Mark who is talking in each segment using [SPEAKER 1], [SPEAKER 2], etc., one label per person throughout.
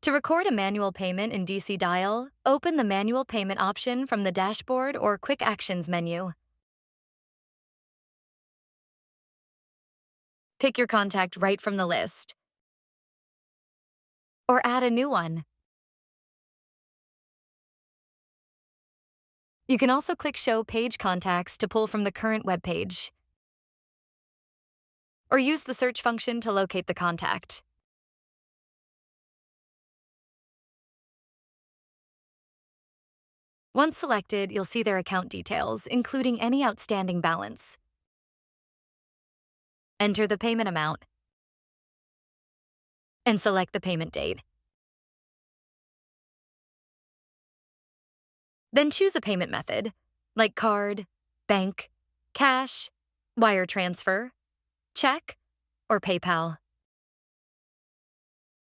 [SPEAKER 1] To record a manual payment in DCDial, open the Manual Payment option from the Dashboard or Quick Actions menu. Pick your contact right from the list, or add a new one. You can also click Show Page Contacts to pull from the current web page, or use the search function to locate the contact. Once selected, you'll see their account details, including any outstanding balance. Enter the payment amount and select the payment date. Then choose a payment method, like card, bank, cash, wire transfer, check, or PayPal.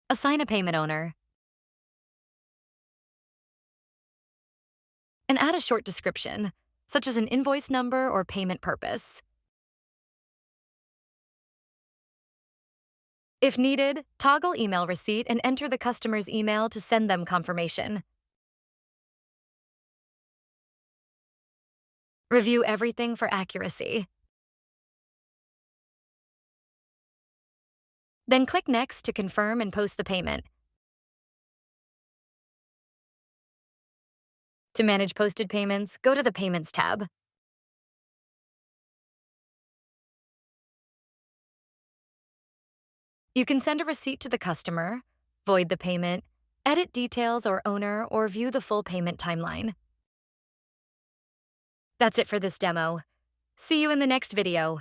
[SPEAKER 1] Assign a payment owner, and add a short description, such as an invoice number or payment purpose. If needed, toggle email receipt and enter the customer's email to send them confirmation. Review everything for accuracy. Then click Next to confirm and post the payment. To manage posted payments, go to the Payments tab. You can send a receipt to the customer, void the payment, edit details or owner, or view the full payment timeline. That's it for this demo. See you in the next video.